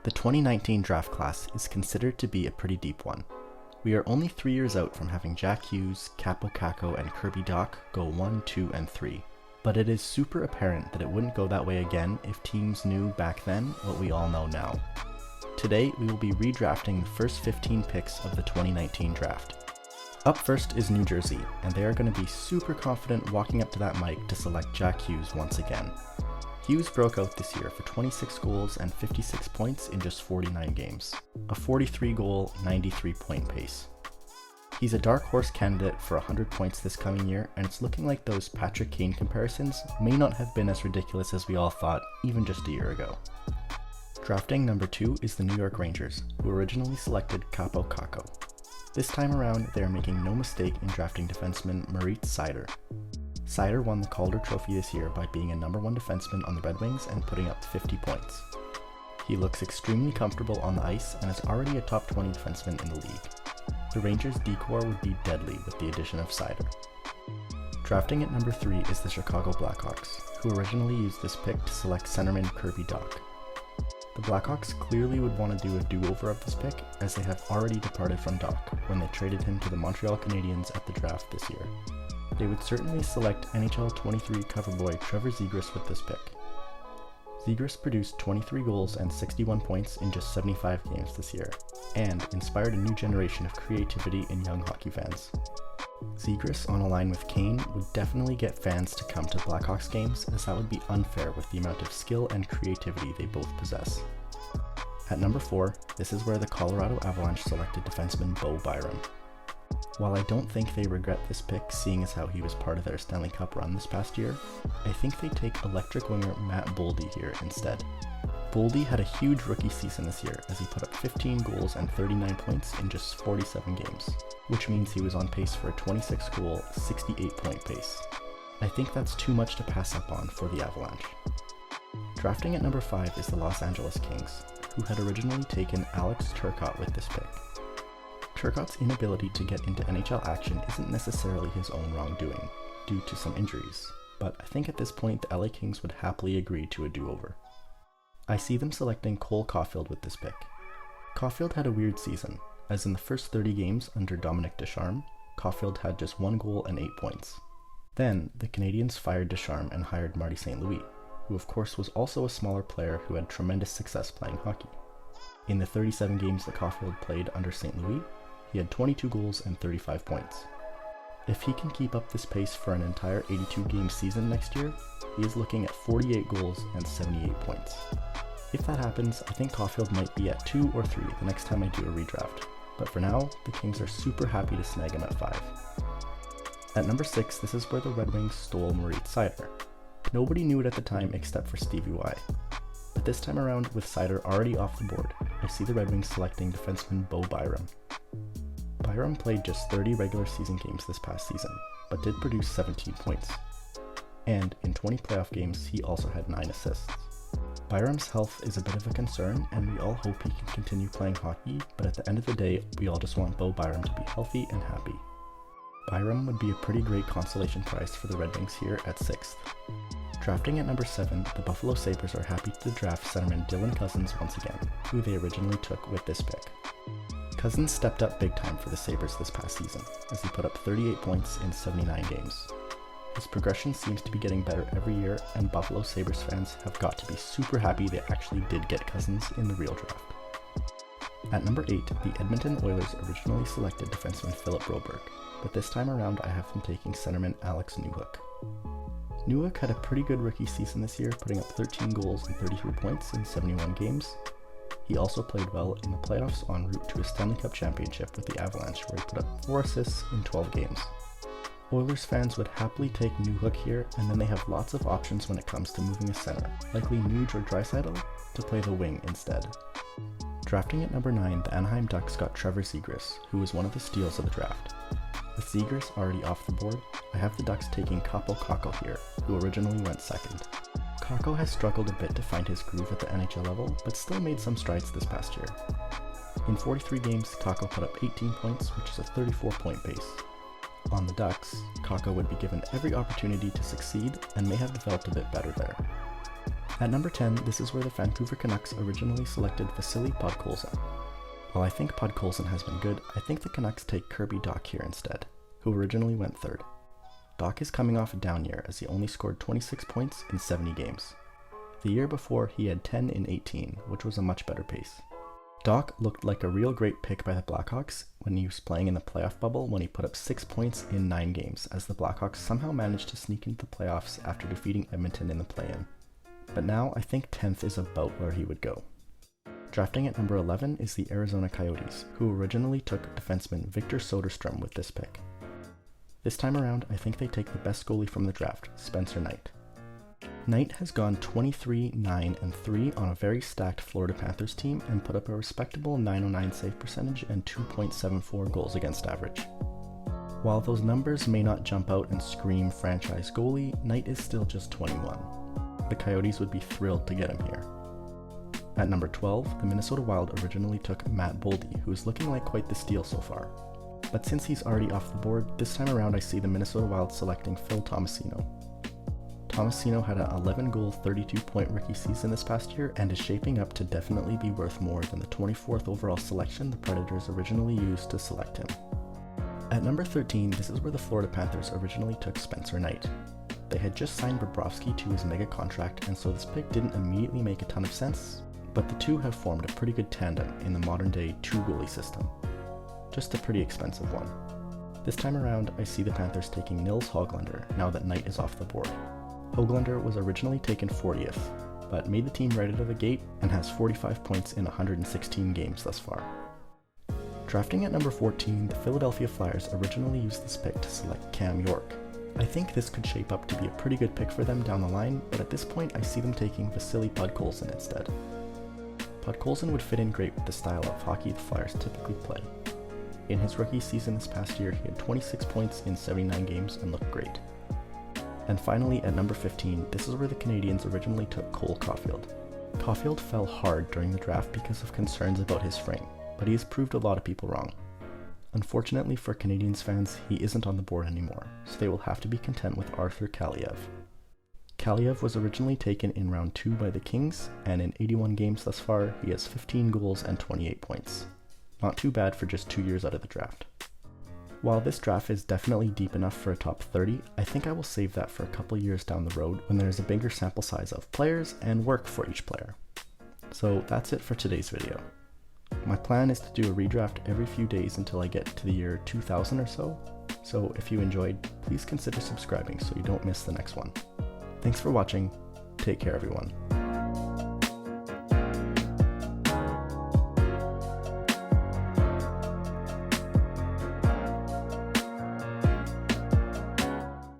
The 2019 draft class is considered to be a pretty deep one. We are only 3 years out from having Jack Hughes, Kaapo Kakko, and Kirby Dach go 1, 2, and 3. But it is super apparent that it wouldn't go that way again if teams knew back then what we all know now. Today, we will be redrafting the first 15 picks of the 2019 draft. Up first is New Jersey, and they are going to be super confident walking up to that mic to select Jack Hughes once again. Hughes broke out this year for 26 goals and 56 points in just 49 games, a 43-goal, 93-point pace. He's a dark horse candidate for 100 points this coming year, and it's looking like those Patrick Kane comparisons may not have been as ridiculous as we all thought even just a year ago. Drafting number 2 is the New York Rangers, who originally selected Kaapo Kakko. This time around, they are making no mistake in drafting defenseman Moritz Seider. Seider won the Calder Trophy this year by being a number 1 defenseman on the Red Wings and putting up 50 points. He looks extremely comfortable on the ice and is already a top 20 defenseman in the league. The Rangers' D-core would be deadly with the addition of Seider. Drafting at number 3 is the Chicago Blackhawks, who originally used this pick to select centerman Kirby Dach. The Blackhawks clearly would want to do a do-over of this pick, as they have already departed from Dach when they traded him to the Montreal Canadiens at the draft this year. They would certainly select NHL 23 cover boy Trevor Zegras with this pick. Zegras produced 23 goals and 61 points in just 75 games this year, and inspired a new generation of creativity in young hockey fans. Zegras on a line with Kane would definitely get fans to come to Blackhawks games, as that would be unfair with the amount of skill and creativity they both possess. At number 4, this is where the Colorado Avalanche selected defenseman Beau Byram. While I don't think they regret this pick, seeing as how he was part of their Stanley Cup run this past year, I think they take electric winger Matt Boldy here instead. Boldy had a huge rookie season this year as he put up 15 goals and 39 points in just 47 games, which means he was on pace for a 26-goal, 68-point pace. I think that's too much to pass up on for the Avalanche. Drafting at number 5 is the Los Angeles Kings, who had originally taken Alex Turcotte with this pick. Turcotte's inability to get into NHL action isn't necessarily his own wrongdoing, due to some injuries, but I think at this point the LA Kings would happily agree to a do-over. I see them selecting Cole Caufield with this pick. Caufield had a weird season, as in the first 30 games under Dominic Ducharme, Caufield had just 1 goal and 8 points. Then, the Canadiens fired Ducharme and hired Marty St. Louis, who of course was also a smaller player who had tremendous success playing hockey. In the 37 games that Caufield played under St. Louis, he had 22 goals and 35 points. If he can keep up this pace for an entire 82-game season next year, he is looking at 48 goals and 78 points. If that happens, I think Caufield might be at 2 or 3 the next time I do a redraft, but for now, the Kings are super happy to snag him at 5. At number 6, this is where the Red Wings stole Moritz Seider. Nobody knew it at the time except for Stevie Y. But this time around, with Seider already off the board, I see the Red Wings selecting defenseman Beau Byram. Byram played just 30 regular season games this past season, but did produce 17 points. And in 20 playoff games, he also had 9 assists. Byram's health is a bit of a concern, and we all hope he can continue playing hockey, but at the end of the day, we all just want Beau Byram to be healthy and happy. Byram would be a pretty great consolation prize for the Red Wings here at 6th. Drafting at number 7, the Buffalo Sabres are happy to draft centerman Dylan Cozens once again, who they originally took with this pick. Cozens stepped up big time for the Sabres this past season, as he put up 38 points in 79 games. His progression seems to be getting better every year, and Buffalo Sabres fans have got to be super happy they actually did get Cozens in the real draft. At number 8, the Edmonton Oilers originally selected defenseman Philip Broberg, but this time around I have them taking centerman Alex Newhook. Newhook had a pretty good rookie season this year, putting up 13 goals and 33 points in 71 games. He also played well in the playoffs en route to a Stanley Cup championship with the Avalanche, where he put up 4 assists in 12 games. Oilers fans would happily take Newhook here, and then they have lots of options when it comes to moving a center, likely Nuge or Draisaitl, to play the wing instead. Drafting at number 9, the Anaheim Ducks got Trevor Zegras, who was one of the steals of the draft. With Zegras already off the board, I have the Ducks taking Kaapo Kakko here, who originally went 2nd. Kakko has struggled a bit to find his groove at the NHL level, but still made some strides this past year. In 43 games, Kakko put up 18 points, which is a 34-point pace. On the Ducks, Kakko would be given every opportunity to succeed and may have developed a bit better there. At number 10, this is where the Vancouver Canucks originally selected Vasily Podkolzin. While I think Podkolzin has been good, I think the Canucks take Kirby Dach here instead, who originally went third. Dach is coming off a down year as he only scored 26 points in 70 games. The year before, he had 10 in 18, which was a much better pace. Dach looked like a real great pick by the Blackhawks when he was playing in the playoff bubble when he put up 6 points in 9 games, as the Blackhawks somehow managed to sneak into the playoffs after defeating Edmonton in the play-in. But now I think 10th is about where he would go. Drafting at number 11 is the Arizona Coyotes, who originally took defenseman Victor Soderstrom with this pick. This time around, I think they take the best goalie from the draft, Spencer Knight. Knight has gone 23, 9, and 3 on a very stacked Florida Panthers team and put up a respectable .909 save percentage and 2.74 goals against average. While those numbers may not jump out and scream franchise goalie, Knight is still just 21. The Coyotes would be thrilled to get him here. At number 12, the Minnesota Wild originally took Matt Boldy, who is looking like quite the steal so far. But since he's already off the board, this time around I see the Minnesota Wild selecting Phil Tomasino. Tomasino had an 11-goal, 32-point rookie season this past year and is shaping up to definitely be worth more than the 24th overall selection the Predators originally used to select him. At number 13, this is where the Florida Panthers originally took Spencer Knight. They had just signed Bobrovsky to his mega contract, and so this pick didn't immediately make a ton of sense, but the two have formed a pretty good tandem in the modern-day two-goalie system. Just a pretty expensive one. This time around, I see the Panthers taking Nils Höglander now that Knight is off the board. Höglander was originally taken 40th, but made the team right out of the gate and has 45 points in 116 games thus far. Drafting at number 14, the Philadelphia Flyers originally used this pick to select Cam York. I think this could shape up to be a pretty good pick for them down the line, but at this point I see them taking Vasily Podkolzin instead. Podkolzin would fit in great with the style of hockey the Flyers typically play. In his rookie season this past year, he had 26 points in 79 games and looked great. And finally, at number 15, this is where the Canadiens originally took Cole Caufield. Caufield fell hard during the draft because of concerns about his frame, but he has proved a lot of people wrong. Unfortunately for Canadiens fans, he isn't on the board anymore, so they will have to be content with Arthur Kaliev. Kaliev was originally taken in round 2 by the Kings, and in 81 games thus far, he has 15 goals and 28 points. Not too bad for just 2 years out of the draft. While this draft is definitely deep enough for a top 30, I think I will save that for a couple years down the road when there's a bigger sample size of players and work for each player. So that's it for today's video. My plan is to do a redraft every few days until I get to the year 2000 or so if you enjoyed, please consider subscribing so you don't miss the next one. Thanks for watching, take care everyone.